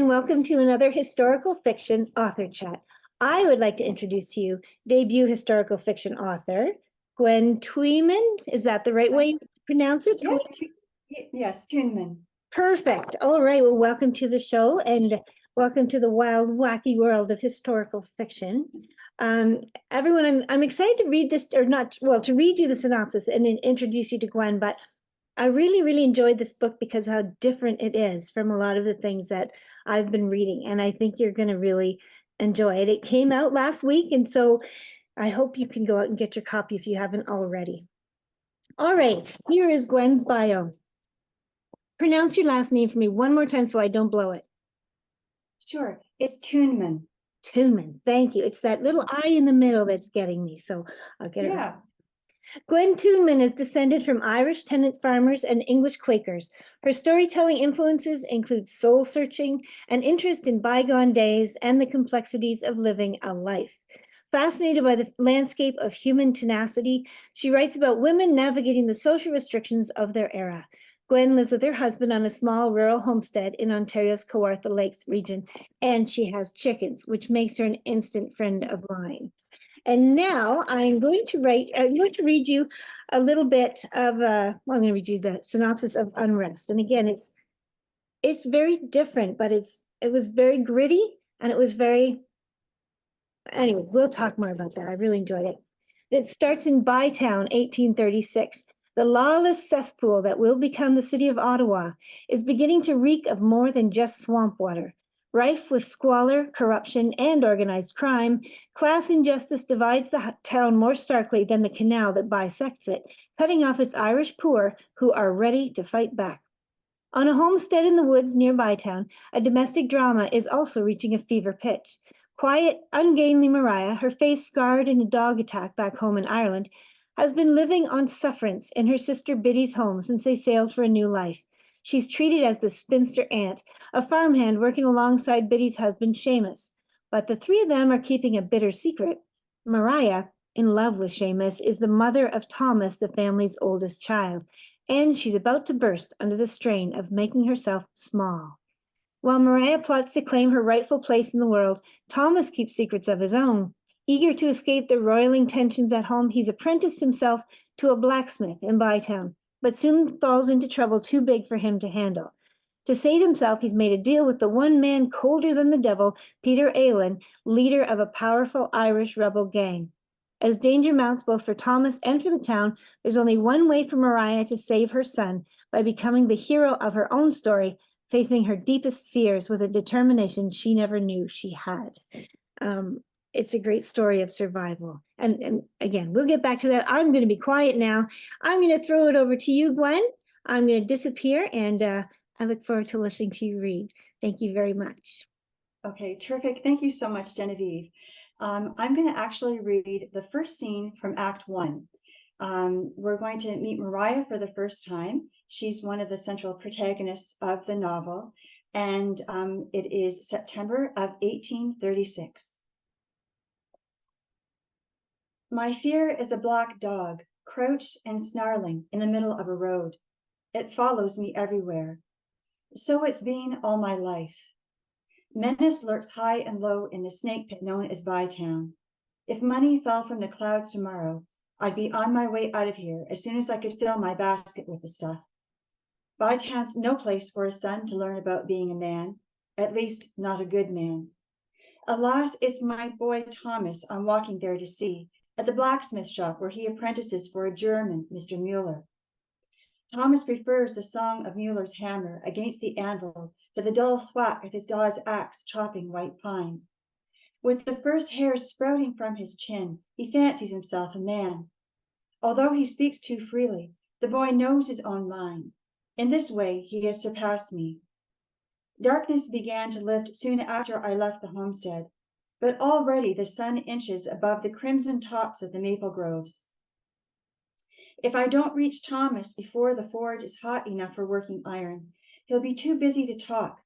and welcome to another historical fiction author chat. I would like to introduce to you debut historical fiction author, Gwen Tuinman. Is that the right way to pronounce it? Yeah, yes, Tuinman. Perfect. All right. Well, welcome to the show and welcome to the wild, wacky world of historical fiction. Everyone, I'm excited to read this, or not, well, to read you the synopsis and then introduce you to Gwen, but I really, really enjoyed this book because how different it is from a lot of the things that I've been reading. And I think you're going to really enjoy it. It came out last week. And so I hope you can go out and get your copy if you haven't already. All right, here is Gwen's bio. Pronounce your last name for me one more time so I don't blow it. Sure, it's Tuinman. Tuinman, thank you. It's that little I in the middle that's getting me. So I'll get it right. Gwen Tuinman is descended from Irish tenant farmers and English Quakers. Her storytelling influences include soul-searching, an interest in bygone days, and the complexities of living a life. Fascinated by the landscape of human tenacity, she writes about women navigating the social restrictions of their era. Gwen lives with her husband on a small rural homestead in Ontario's Kawartha Lakes region, and she has chickens, which makes her an instant friend of mine. And now I'm going to read you a little bit of, I'm going to read you the synopsis of Unrest. And again, it's very different, but it was very gritty and it was very, anyway, we'll talk more about that. I really enjoyed it. It starts in Bytown, 1836. The lawless cesspool that will become the city of Ottawa is beginning to reek of more than just swamp water. Rife with squalor, corruption, and organized crime, class injustice divides the town more starkly than the canal that bisects it, cutting off its Irish poor who are ready to fight back. On a homestead in the woods near Bytown, a domestic drama is also reaching a fever pitch. Quiet, ungainly Mariah, her face scarred in a dog attack back home in Ireland, has been living on sufferance in her sister Biddy's home since they sailed for a new life. She's treated as the spinster aunt, a farmhand working alongside Biddy's husband, Seamus. But the three of them are keeping a bitter secret. Mariah, in love with Seamus, is the mother of Thomas, the family's oldest child, and she's about to burst under the strain of making herself small. While Mariah plots to claim her rightful place in the world, Thomas keeps secrets of his own. Eager to escape the roiling tensions at home, he's apprenticed himself to a blacksmith in Bytown, but soon falls into trouble too big for him to handle. To save himself, he's made a deal with the one man colder than the devil, Peter Aylan, leader of a powerful Irish rebel gang. As danger mounts both for Thomas and for the town, there's only one way for Mariah to save her son, by becoming the hero of her own story, facing her deepest fears with a determination she never knew she had. It's a great story of survival. And again, we'll get back to that. I'm going to be quiet now. I'm going to throw it over to you, Gwen. I'm going to disappear, and I look forward to listening to you read. Thank you very much. Okay, terrific. Thank you so much, Genevieve. I'm going to actually read the first scene from Act 1. We're going to meet Mariah for the first time. She's one of the central protagonists of the novel, and it is September of 1836. My fear is a black dog, crouched and snarling in the middle of a road. It follows me everywhere. So it's been all my life. Menace lurks high and low in the snake pit known as Bytown. If money fell from the clouds tomorrow, I'd be on my way out of here as soon as I could fill my basket with the stuff. Bytown's no place for a son to learn about being a man, at least not a good man. Alas, it's my boy Thomas I'm walking there to see, at the blacksmith shop where he apprentices for a German, Mr. Mueller. Thomas prefers the song of Mueller's hammer against the anvil to the dull thwack of his daw's axe chopping white pine. With the first hairs sprouting from his chin, he fancies himself a man. Although he speaks too freely, the boy knows his own mind. In this way, he has surpassed me. Darkness began to lift soon after I left the homestead, but already the sun inches above the crimson tops of the maple groves. If I don't reach Thomas before the forge is hot enough for working iron, he'll be too busy to talk.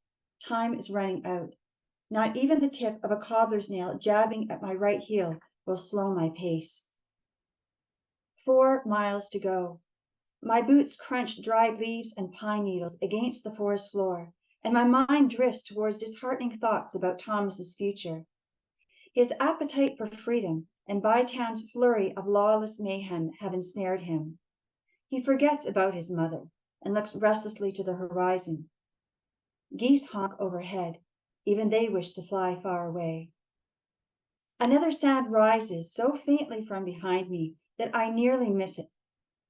Time is running out. Not even the tip of a cobbler's nail jabbing at my right heel will slow my pace. 4 miles to go. My boots crunch dried leaves and pine needles against the forest floor, and my mind drifts towards disheartening thoughts about Thomas's future. His appetite for freedom and Bytown's flurry of lawless mayhem have ensnared him. He forgets about his mother and looks restlessly to the horizon. Geese honk overhead. Even they wish to fly far away. Another sound rises so faintly from behind me that I nearly miss it.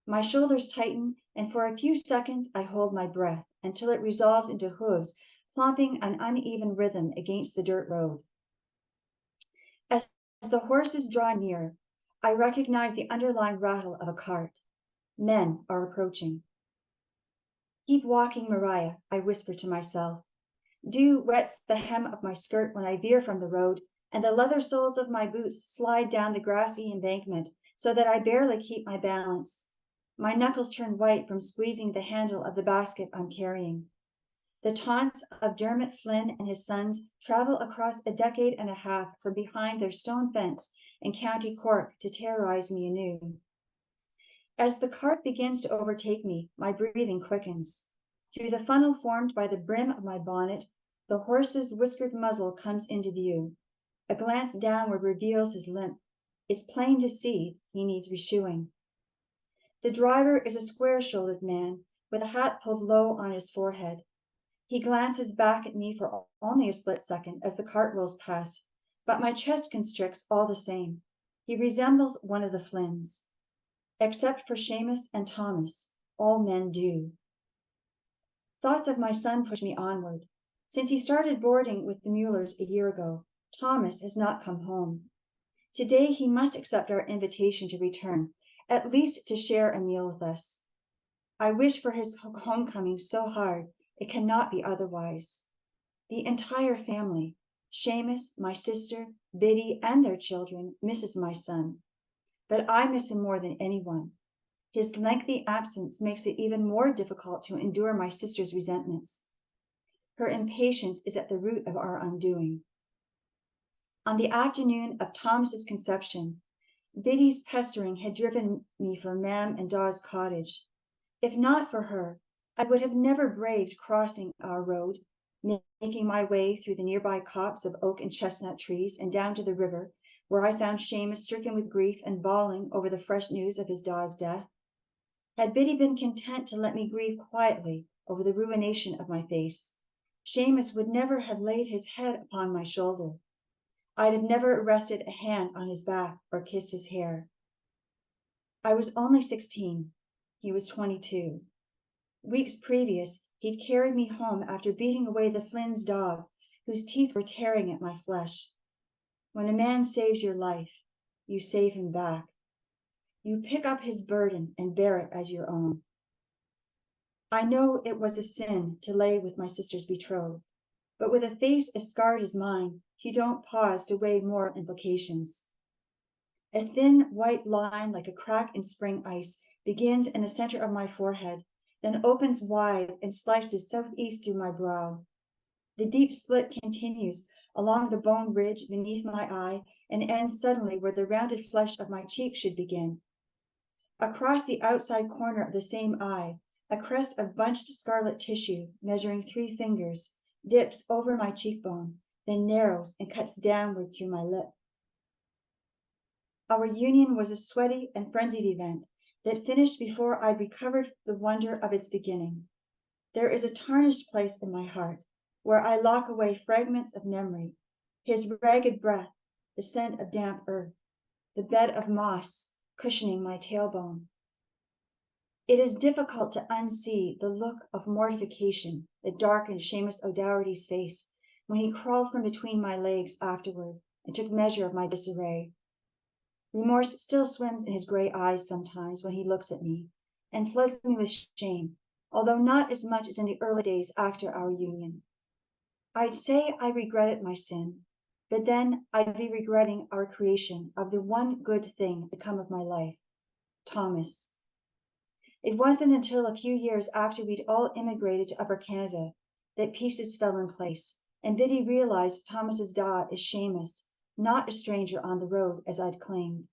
My shoulders tighten, and for a few seconds I hold my breath until it resolves into hooves clomping an uneven rhythm against the dirt road. As the horses draw near, I recognize the underlying rattle of a cart. Men are approaching. Keep walking, Mariah, I whisper to myself. Dew wets the hem of my skirt when I veer from the road, and the leather soles of my boots slide down the grassy embankment so that I barely keep my balance. My knuckles turn white from squeezing the handle of the basket I'm carrying. The taunts of Dermot Flynn and his sons travel across a decade and a half from behind their stone fence in County Cork to terrorize me anew. As the cart begins to overtake me, my breathing quickens. Through the funnel formed by the brim of my bonnet, the horse's whiskered muzzle comes into view. A glance downward reveals his limp. It's plain to see he needs reshoeing. The driver is a square-shouldered man with a hat pulled low on his forehead. He glances back at me for only a split second as the cart rolls past, but my chest constricts all the same. He resembles one of the Flynns. Except for Seamus and Thomas, all men do. Thoughts of my son push me onward. Since he started boarding with the Muellers a year ago, Thomas has not come home. Today he must accept our invitation to return, at least to share a meal with us. I wish for his homecoming so hard it cannot be otherwise. The entire family, Seamus, my sister, Biddy, and their children, misses my son. But I miss him more than anyone. His lengthy absence makes it even more difficult to endure my sister's resentments. Her impatience is at the root of our undoing. On the afternoon of Thomas's conception, Biddy's pestering had driven me from Mam and Daw's cottage. If not for her, I would have never braved crossing our road, making my way through the nearby copse of oak and chestnut trees and down to the river, where I found Seamus stricken with grief and bawling over the fresh news of his Daw's death. Had Biddy been content to let me grieve quietly over the ruination of my face, Seamus would never have laid his head upon my shoulder. I'd have never rested a hand on his back or kissed his hair. I was only 16. He was 22. Weeks previous, he'd carried me home after beating away the Flynn's dog, whose teeth were tearing at my flesh. When a man saves your life, you save him back. You pick up his burden and bear it as your own. I know it was a sin to lay with my sister's betrothed, but with a face as scarred as mine, you don't pause to weigh moral implications. A thin white line like a crack in spring ice begins in the center of my forehead, then opens wide and slices southeast through my brow. The deep split continues along the bone ridge beneath my eye and ends suddenly where the rounded flesh of my cheek should begin. Across the outside corner of the same eye, a crest of bunched scarlet tissue measuring 3 fingers dips over my cheekbone, then narrows and cuts downward through my lip. Our union was a sweaty and frenzied event that finished before I'd recovered the wonder of its beginning. There is a tarnished place in my heart where I lock away fragments of memory, his ragged breath, the scent of damp earth, the bed of moss cushioning my tailbone. It is difficult to unsee the look of mortification that darkened Seamus O'Doherty's face when he crawled from between my legs afterward and took measure of my disarray. Remorse still swims in his gray eyes sometimes when he looks at me and floods me with shame, although not as much as in the early days after our union. I'd say I regretted my sin, but then I'd be regretting our creation of the one good thing to come of my life, Thomas. It wasn't until a few years after we'd all immigrated to Upper Canada that pieces fell in place, and Biddy realized Thomas's da is Seamus, not a stranger on the road as I'd claimed.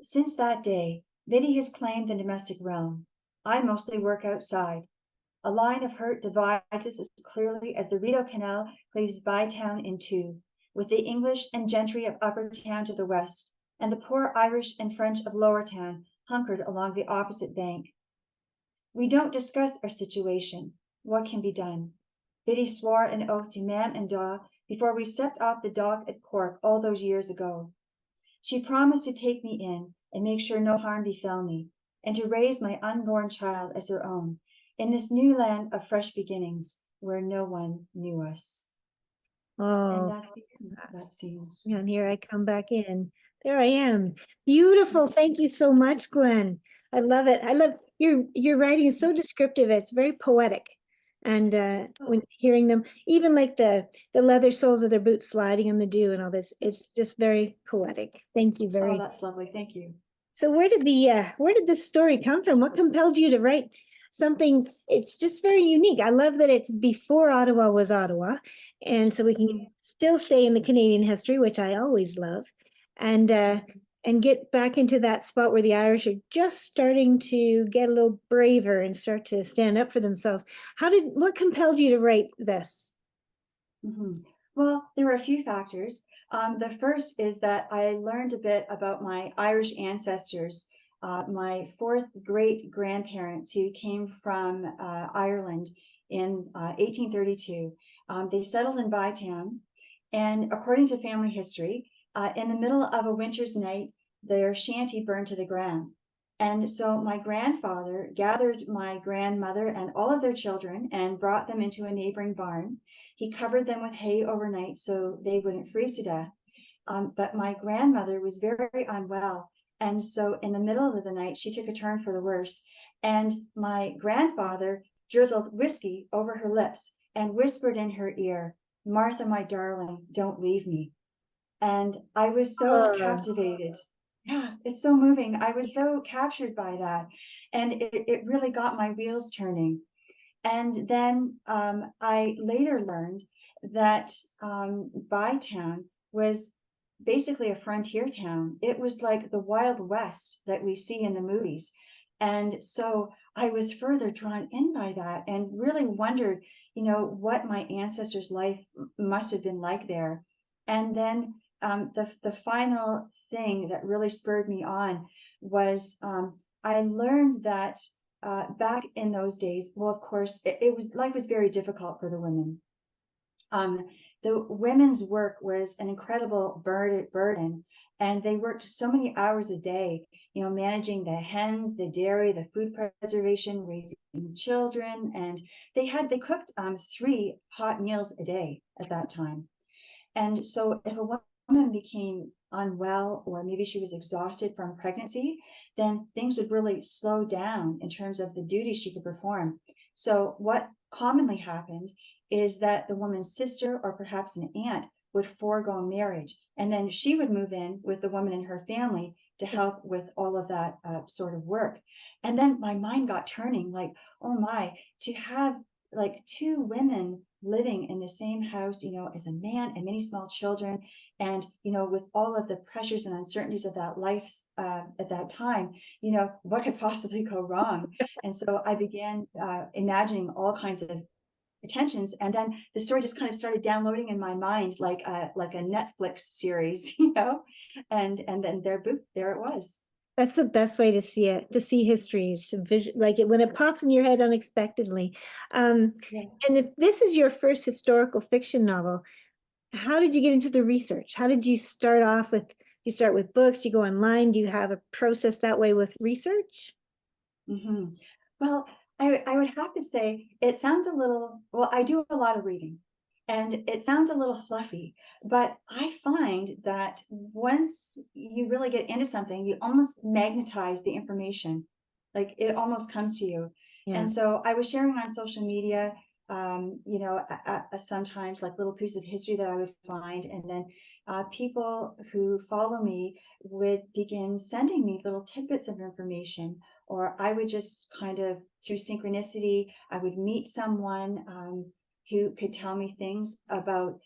Since that day, Biddy has claimed the domestic realm. I mostly work outside. A line of hurt divides us as clearly as the Rideau Canal cleaves Bytown in two, with the English and gentry of Upper Town to the west, and the poor Irish and French of Lower Town hunkered along the opposite bank. We don't discuss our situation. What can be done? Biddy swore an oath to Mam and Da before we stepped off the dock at Cork all those years ago. She promised to take me in and make sure no harm befell me, and to raise my unborn child as her own, in this new land of fresh beginnings, where no one knew us. And Oh, that's the end of that scene. and here I come back in. There I am. Beautiful. Thank you so much, Gwen. I love it. I love your writing is so descriptive. It's very poetic. And when hearing them, even like the leather soles of their boots sliding in the dew and all this, it's just very poetic. Thank you very. Oh, that's lovely. Thank you. So where did this story come from? What compelled you to write something? It's just very unique. I love that it's before Ottawa was Ottawa, and so we can still stay in the Canadian history, which I always love, and get back into that spot where the Irish are just starting to get a little braver and start to stand up for themselves. What compelled you to write this? Well, there were a few factors. The first is that I learned a bit about my Irish ancestors, my fourth great grandparents who came from Ireland in 1832. They settled in Bytown, and according to family history, in the middle of a winter's night, their shanty burned to the ground. And so my grandfather gathered my grandmother and all of their children and brought them into a neighboring barn. He covered them with hay overnight so they wouldn't freeze to death. But my grandmother was very unwell. And so in the middle of the night, she took a turn for the worse. And my grandfather drizzled whiskey over her lips and whispered in her ear, "Martha, my darling, don't leave me." And I was so captivated. Yeah, it's so moving. I was so captured by that. And it really got my wheels turning. And then I later learned that Bytown was basically a frontier town. It was like the Wild West that we see in the movies. And so I was further drawn in by that and really wondered, what my ancestors' life must have been like there. And then the final thing that really spurred me on was I learned that back in those days, well, of course, life was very difficult for the women. The women's work was an incredible burden, and they worked so many hours a day, managing the hens, the dairy, the food preservation, raising children, and they cooked 3 hot meals a day at that time. And so if a woman became unwell, or maybe she was exhausted from pregnancy, then things would really slow down in terms of the duties she could perform. So what commonly happened is that the woman's sister or perhaps an aunt would forego marriage, and then she would move in with the woman in her family to help with all of that sort of work. And then my mind got turning, like, oh my, to have like 2 women living in the same house, as a man and many small children, and with all of the pressures and uncertainties of that life at that time, what could possibly go wrong? And so I began imagining all kinds of tensions, and then the story just kind of started downloading in my mind like a Netflix series, and then there it was. That's the best way to see it, to see history, to like it when it pops in your head unexpectedly. And if this is your first historical fiction novel, how did you get into the research? How did you start off with? You start with books, you go online. Do you have a process that way with research? Well, I would have to say it sounds a little, well, I do a lot of reading. And it sounds a little fluffy, but I find that once you really get into something, you almost magnetize the information. Like it almost comes to you. Yeah. And so I was sharing on social media, sometimes like little pieces of history that I would find. And then people who follow me would begin sending me little tidbits of information, or I would just kind of, through synchronicity, I would meet someone who could tell me things about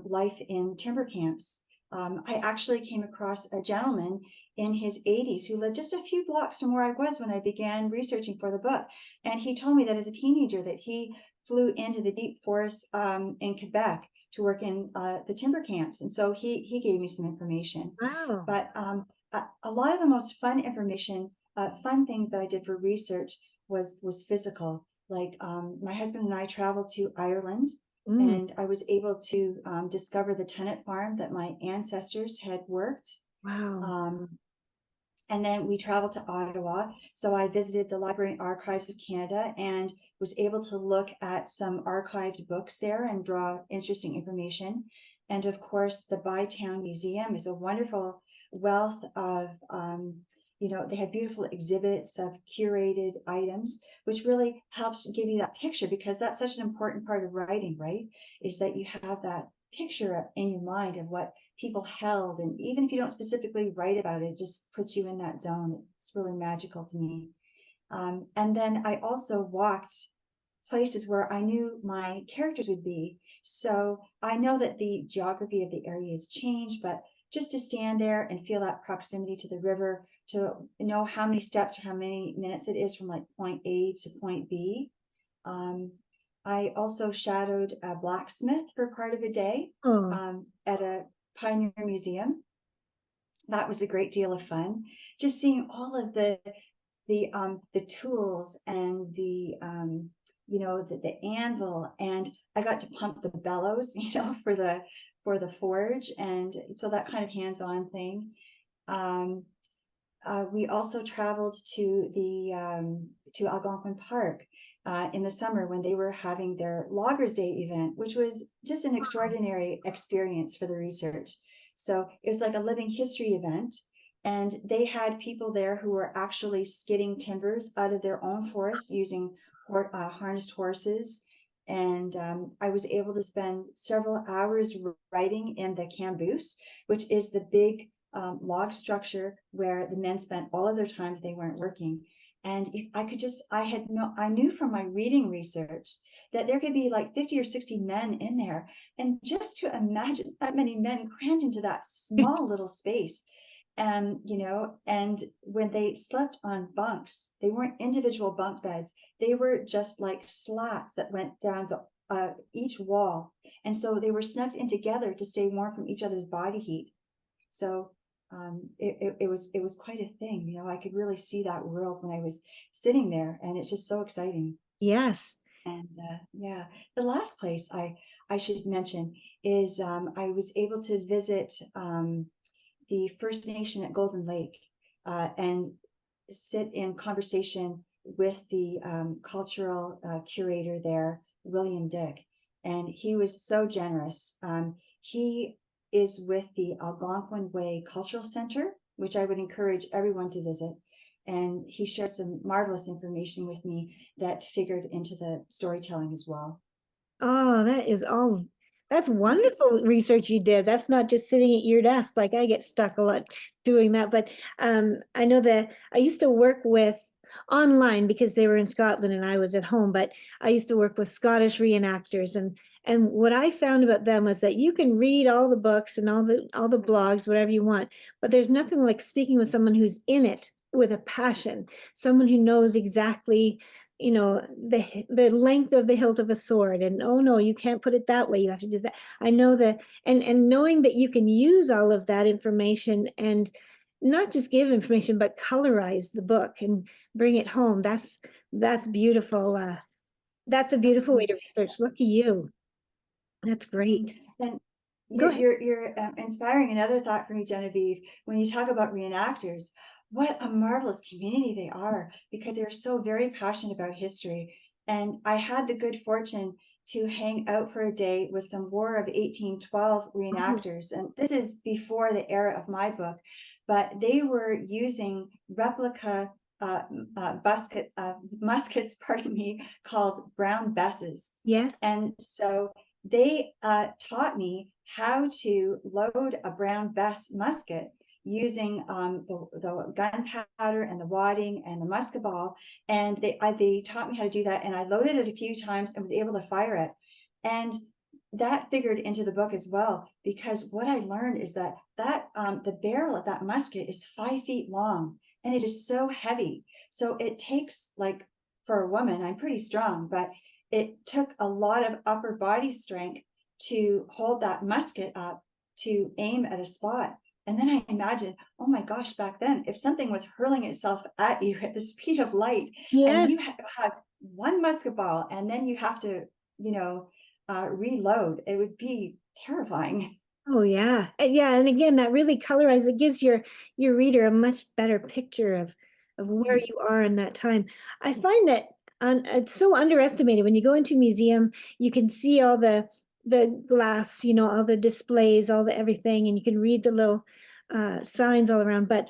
life in timber camps I actually came across a gentleman in his 80s who lived just a few blocks from where I was when I began researching for the book. And he told me that as a teenager that he flew into the deep forest in Quebec to work in the timber camps. And so he gave me some information. Wow. But a lot of the most fun information, fun things that I did for research was physical. Like my husband and I traveled to Ireland, and I was able to discover the tenant farm that my ancestors had worked. Wow. And then we traveled to Ottawa. So I visited the Library and Archives of Canada and was able to look at some archived books there and draw interesting information. And of course, the Bytown Museum is a wonderful wealth of, they have beautiful exhibits of curated items, which really helps give you that picture, because that's such an important part of writing, right? Is that you have that picture in your mind of what people held. And even if you don't specifically write about it, it just puts you in that zone. It's really magical to me. And then I also walked places where I knew my characters would be. So I know that the geography of the area has changed, but just to stand there and feel that proximity to the river, to know how many steps or how many minutes it is from like point A to point B. I also shadowed a blacksmith for part of a day Oh, at a pioneer museum. That was a great deal of fun. Just seeing all of the tools and the anvil, and I got to pump the bellows, for the forge, and so that kind of hands-on thing. We also traveled to Algonquin Park in the summer when they were having their Loggers Day event, which was just an extraordinary experience for the research. So it was like a living history event, and they had people there who were actually skidding timbers out of their own forest using harnessed horses. And I was able to spend several hours writing in the camboose, which is the big log structure where the men spent all of their time if they weren't working. And if I could just, I knew from my reading research that there could be like 50 or 60 men in there. And just to imagine that many men crammed into that small little space. And, and when they slept on bunks, they weren't individual bunk beds. They were just like slats that went down each wall. And so they were snugged in together to stay warm from each other's body heat. So it was quite a thing. I could really see that world when I was sitting there, and it's just so exciting. yes. And yeah, the last place I should mention is I was able to visit the First Nation at Golden Lake and sit in conversation with the cultural curator there, William Dick, and he was so generous. He is with the Algonquin Way Cultural Center, which I would encourage everyone to visit. And he shared some marvelous information with me that figured into the storytelling as well. Oh, that's wonderful research you did. That's not just sitting at your desk. Like I get stuck a lot doing that. But I know that I used to work with online because they were in Scotland and I was at home, but I used to work with Scottish reenactors, and what I found about them was that you can read all the books and all the blogs, whatever you want, but there's nothing like speaking with someone who's in it with a passion, someone who knows exactly the length of the hilt of a sword, and oh no, you can't put it that way, you have to do that. I know that, and knowing that you can use all of that information and not just give information but colorize the book and bring it home, that's beautiful. That's a beautiful way to research. Look at you. That's great. And Go ahead. you're inspiring another thought for me, Genevieve. When you talk about reenactors, what a marvelous community they are, because they're so very passionate about history. And I had the good fortune to hang out for a day with some War of 1812 Oh, reenactors. And this is before the era of my book, but they were using replica muskets, pardon me, called brown besses. yes. And so they taught me how to load a brown bess musket using the gunpowder and the wadding and the musket ball. And they taught me how to do that. And I loaded it a few times and was able to fire it. And that figured into the book as well, because what I learned is that the barrel of that musket is 5 feet long, and it is so heavy. So it takes, like, for a woman, I'm pretty strong, but it took a lot of upper body strength to hold that musket up to aim at a spot. And then I imagine, oh my gosh, back then, if something was hurling itself at you at the speed of light, and Yes. you have one musket ball, and then you have to, reload, it would be terrifying. Oh yeah. Yeah, and again, that really colorizes, it gives your reader a much better picture of where Mm. you are in that time. I find that it's so underestimated. When you go into a museum, you can see all the glass, all the displays, all the everything, and you can read the little signs all around. But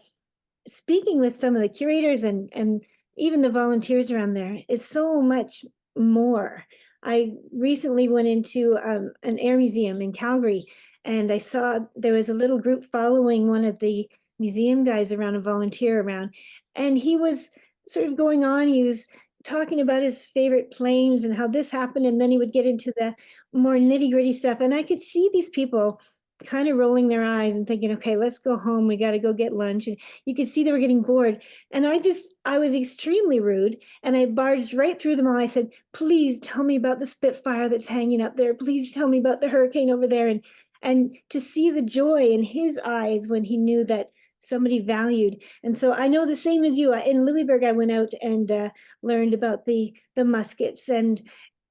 speaking with some of the curators and even the volunteers around there is so much more. I recently went into an air museum in Calgary, and I saw there was a little group following one of the museum guys around, a volunteer around, and he was sort of going on. He was talking about his favorite planes and how this happened, and then he would get into the more nitty gritty stuff. And I could see these people kind of rolling their eyes and thinking, okay, let's go home. We got to go get lunch. And you could see they were getting bored. And I was extremely rude. And I barged right through them all. I said, please tell me about the Spitfire that's hanging up there. Please tell me about the Hurricane over there. And to see the joy in his eyes when he knew that somebody valued. And so I know the same as you. In Louisburg, I went out and learned about the muskets and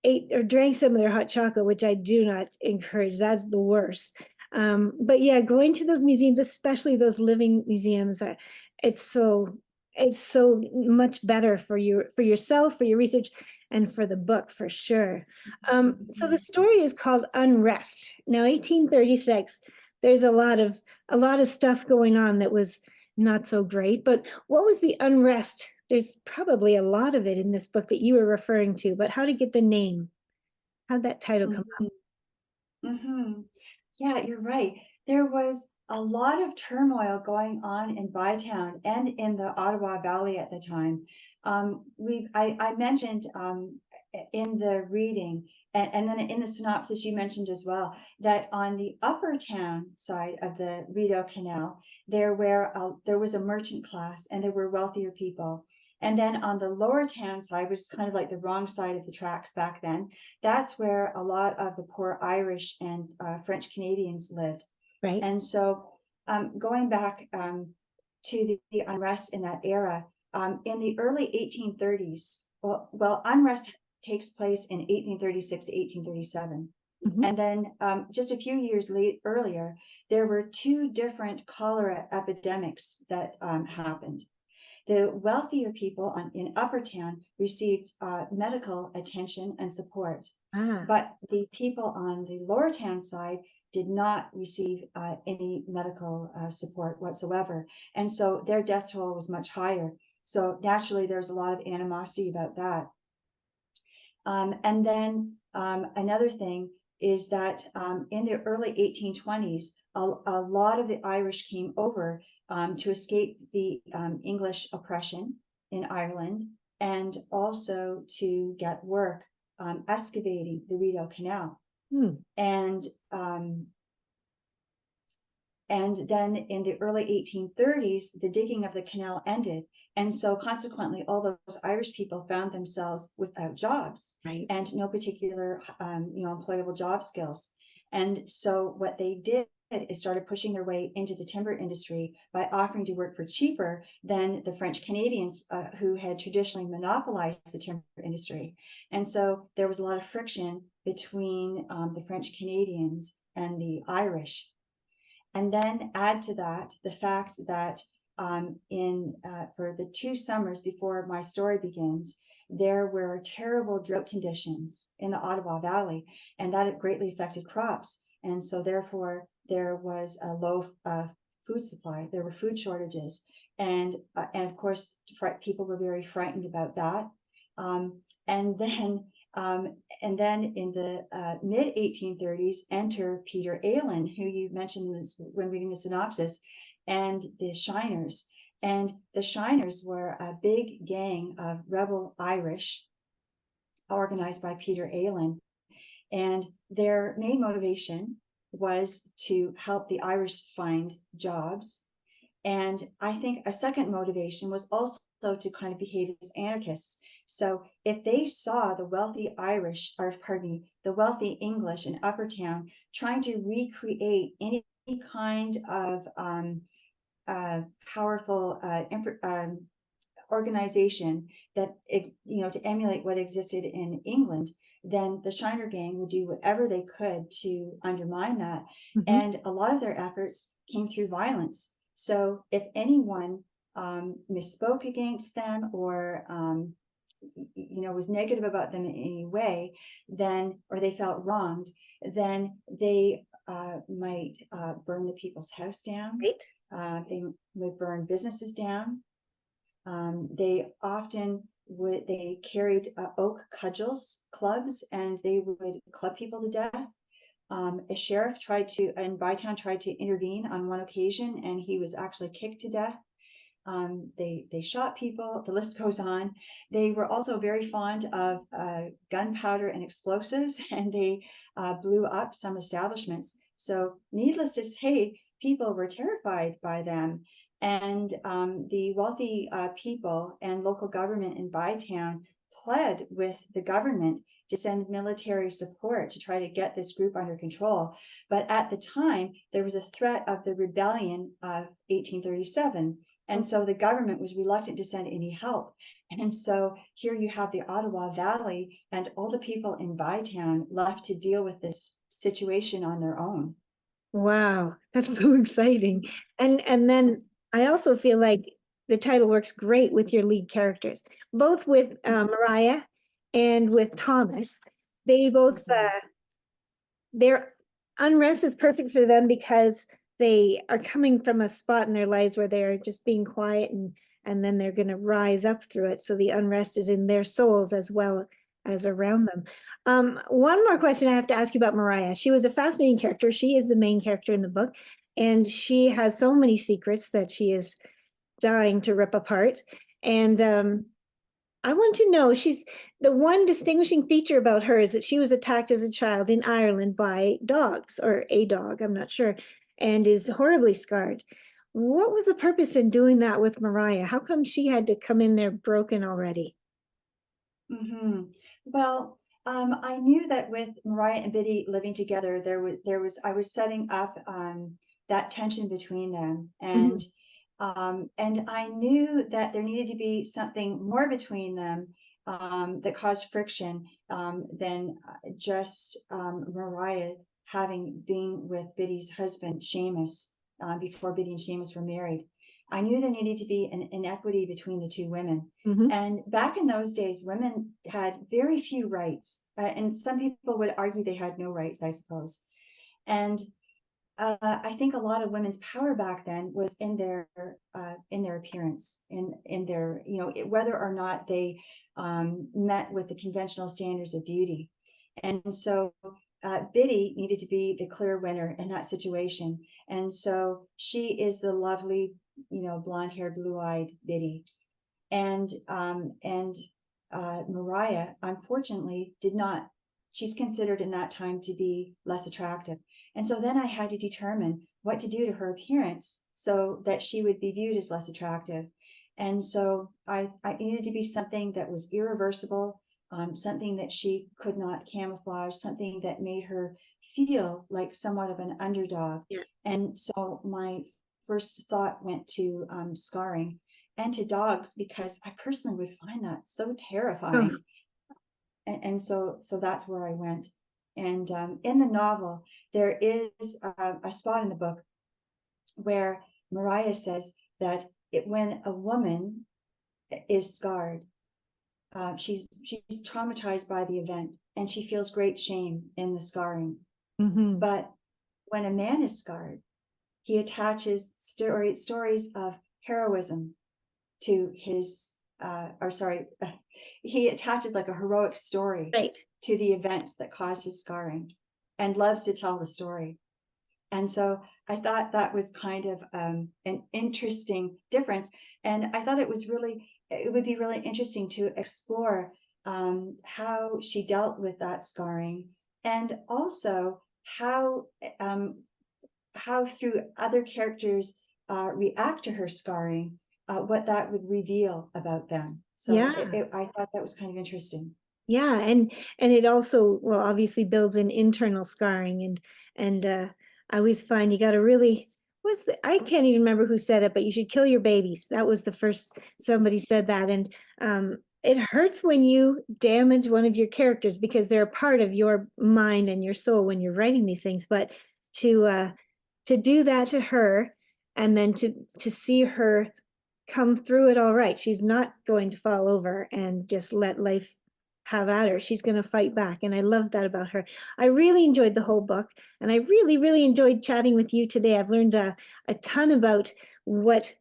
ate or drank some of their hot chocolate, which I do not encourage. That's the worst. But yeah, going to those museums, especially those living museums, it's so it's so much better for yourself, for your research, and for the book for sure. So the story is called Unrest. Now, 1836. There's a lot of stuff going on that was not so great. But what was the unrest? There's probably a lot of it in this book that you were referring to. But how to get the name? How'd that title come up? Mm-hmm. Yeah, you're right. There was a lot of turmoil going on in Bytown and in the Ottawa Valley at the time. I mentioned in the reading, and then in the synopsis you mentioned as well, that on the upper town side of the Rideau Canal, there was a merchant class and there were wealthier people. And then on the lower town side, which is kind of like the wrong side of the tracks back then, that's where a lot of the poor Irish and French Canadians lived. Right. And so going back to the unrest in that era, in the early 1830s, well, unrest takes place in 1836 to 1837. Mhm. And then just a few years earlier, there were two different cholera epidemics that happened. The wealthier people in Upper Town received medical attention and support, Ah, but the people on the Lower Town side did not receive any medical support whatsoever. And so their death toll was much higher. So naturally, there's a lot of animosity about that. And then another thing is that in the early 1820s, a lot of the Irish came over to escape the English oppression in Ireland and also to get work excavating the Rideau Canal. hmm. And um, and then in the early 1830s, the digging of the canal ended. And so consequently, all those Irish people found themselves without jobs Right. and no particular, employable job skills. And so what they did is started pushing their way into the timber industry by offering to work for cheaper than the French Canadians who had traditionally monopolized the timber industry. And so there was a lot of friction between the French Canadians and the Irish. And then add to that the fact that for the 2 summers before my story begins, there were terrible drought conditions in the Ottawa Valley, and that greatly affected crops. And so therefore, there was a low food supply. There were food shortages, and of course, people were very frightened about that. Um, and then and then in the mid 1830s, enter Peter Allen, who you mentioned this when reading the synopsis, and the Shiners. And the Shiners were a big gang of rebel Irish organized by Peter Allen. And their main motivation was to help the Irish find jobs. And I think a second motivation was also to kind of behave as anarchists. So if they saw the wealthy Irish, or pardon me, the wealthy English in Upper Town trying to recreate any kind of powerful organization that, to emulate what existed in England, then the Shiner Gang would do whatever they could to undermine that. And a lot of their efforts came through violence. So if anyone misspoke against them or was negative about them in any way, then, or they felt wronged, then they might burn the people's house down. Right. They would burn businesses down. They often they carried oak cudgels, clubs, and they would club people to death. A sheriff in Bytown tried to intervene on one occasion, and he was actually kicked to death. They shot people. The list goes on. They were also very fond of gunpowder and explosives, and they blew up some establishments. So needless to say, people were terrified by them. And the wealthy people and local government in Bytown pled with the government to send military support to try to get this group under control. But at the time, there was a threat of the rebellion of 1837. And so the government was reluctant to send any help. And so here you have the Ottawa Valley and all the people in Bytown left to deal with this situation on their own. Wow, that's so exciting. And then I also feel like the title works great with your lead characters, both with Mariah and with Thomas. They both their unrest is perfect for them because they are coming from a spot in their lives where they're just being quiet, and then they're going to rise up through it. So the unrest is in their souls as well as around them. One more question I have to ask you about Mariah. She was a fascinating character. She is the main character in the book, and she has so many secrets that she is dying to rip apart. And I want to know, she's the one distinguishing feature about her is that she was attacked as a child in Ireland by dogs, or a dog, I'm not sure, and is horribly scarred. What was the purpose in doing that with Mariah? How come she had to come in there broken already? Well, I knew that with Mariah and Biddy living together, I was setting up that tension between them, and I knew that there needed to be something more between them that caused friction than just Mariah having been with Biddy's husband, Seamus, before Biddy and Seamus were married. I knew there needed to be an inequity between the two women. And back in those days, women had very few rights. And some people would argue they had no rights, I suppose. And I think a lot of women's power back then was in their appearance, in their, whether or not they met with the conventional standards of beauty. And so Biddy needed to be the clear winner in that situation. And so she is the lovely, blonde-haired, blue-eyed Biddy. And Mariah, unfortunately, did not. She's considered in that time to be less attractive. And so then I had to determine what to do to her appearance so that she would be viewed as less attractive. And so I needed to be something that was irreversible, something that she could not camouflage, something that made her feel like somewhat of an underdog. Yeah. And so my first thought went to scarring and to dogs, because I personally would find that so terrifying. And so that's where I went. And in the novel, there is a spot in the book where Mariah says that when a woman is scarred, she's traumatized by the event, and she feels great shame in the scarring. But when a man is scarred, he attaches stories of heroism to his he attaches like a heroic story to the events that caused his scarring, and loves to tell the story. And so I thought that was kind of an interesting difference, and I thought it would be really interesting to explore how she dealt with that scarring, and also how through other characters react to her scarring, what that would reveal about them. So Yeah. I thought that was kind of interesting. Yeah, and it also, well, obviously builds in internal scarring, and I always find you got to really, I can't even remember who said it, but you should kill your babies. That was the first somebody said that, and it hurts when you damage one of your characters because they're a part of your mind and your soul when you're writing these things. But to do that to her, and then to see her come through it all right. She's not going to fall over and just let life have at her. She's going to fight back. And I love that about her. I really enjoyed the whole book. And I really, really enjoyed chatting with you today. I've learned a ton about what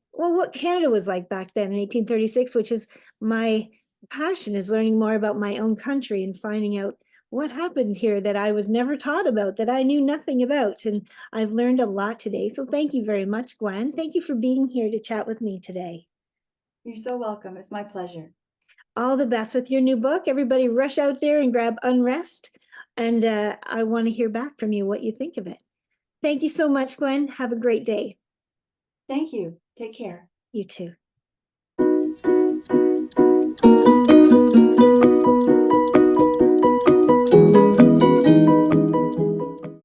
Canada was like back then in 1836, which is my passion, is learning more about my own country and finding out what happened here that I was never taught about, that I knew nothing about. And I've learned a lot today. So thank you very much, Gwen. Thank you for being here to chat with me today. You're so welcome. It's my pleasure. All the best with your new book. Everybody rush out there and grab Unrest. And I want to hear back from you what you think of it. Thank you so much, Gwen. Have a great day. Thank you. Take care. You too.